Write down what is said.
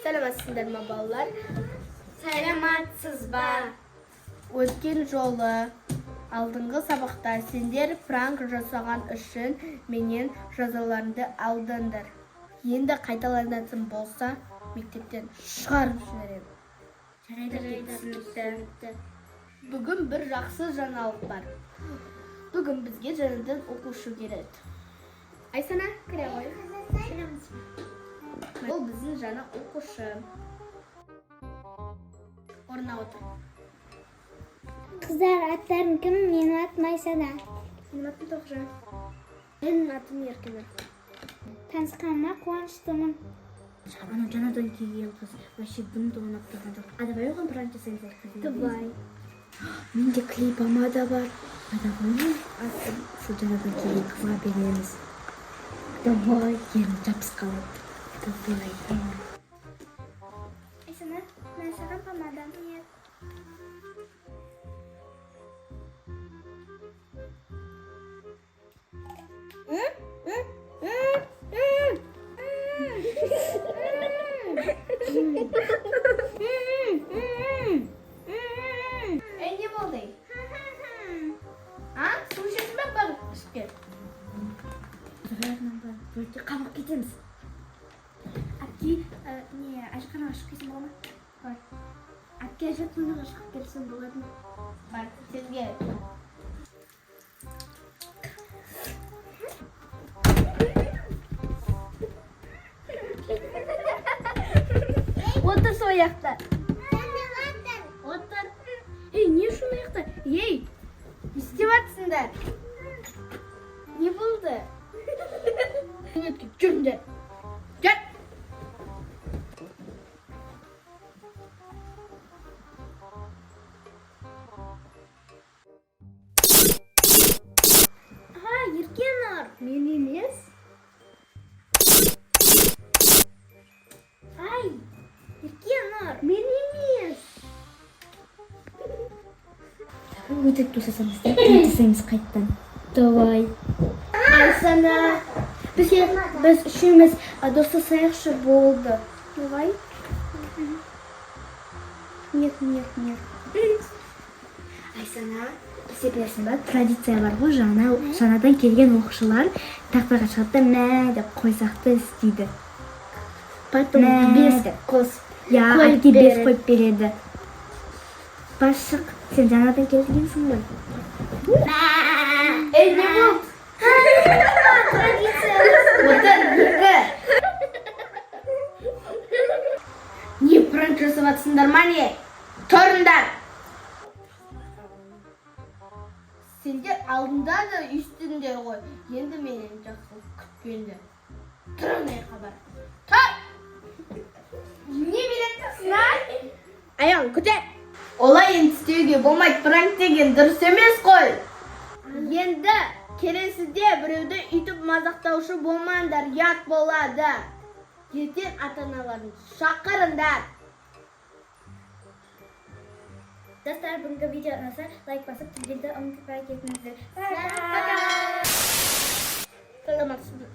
Саламатсыздар ма балалар? Саламатсыз ба? Өткен жолы алдыңғы сабақта сендер пранк жасаған үшін менен жазаларыңды алдыңдар. Енді қайталанатын болса, мектептен шығарып жіберем. Жарайды. Бүгін бір жақсы жаңалық бар. Бүгін бізге жаңадан оқушы келеді. Айсана, кіре ғой. Ол біздің жаңа оқушы. Орнына отыр. Қыздар, аттарың кім? Менің атым Айсана. Менің атым Тоқжан. Менің атым Еркінар. Танысқаныма қуаныштымын. Ана жаңадан келген қыз вообще бұны да ойнап тұрған жоқ. А давай оған пранк жасаймыз. Давай. Менде клей помада бар. А давай сол жаңадан келген қызға береміз. Давай, енді жабыс қалады. Давай. Айсана, мен саған помадам. Ne болды? Су ішесің бе барып ішке? Бөлте қамақ кетеміз. Әпке, ашқана ашып кетсем бола ма? Бар. Әпке жатқанға шығып келсем болады ма? Бар, сізге. Отыр сол жақта. Отыр. Не үшін жақта? Не істеп жатсыңдар? Не болды? Жүріңдер. Жүр. Еркенар. Мен емес. Еркенар. Мен емес. Өтіп тосасамыз да, жасаймыз қайттан. Давай. Айсана, біз үшеуміз достасайықшы болды. Давай. Нет. Айсана, сен білесің ба, традиция бар ғой, жаңадан келген оқушылар тақтаға шығады да мә деп қойсақты істейді. Потом без қос. Әпке без қойып береді. Басшық, сен жаңадан келгенсің ғой. Не болды? Отыр, не пранк жасап жатсыңдар ма не? Тұрыңдар! Сендер алдында да үстіңдер ғой. Енді менен жақсылық күтпеңдер. Тұрыңдар хабар. Тұр! Не билеттіңсің, Аян, күтер! Олай енді істеуге болмайды, пранк деген дұрыс емес қой. Енді келесіде біреуді үйтіп мазақтаушы болмаңдар, ят болады. Ертең ата-аналарын шақырыңдар. Достар, бүгінгі видео ұнаса, лайк басып, тілдерді ұмытпай кетіңіздер. Саламатсыздар.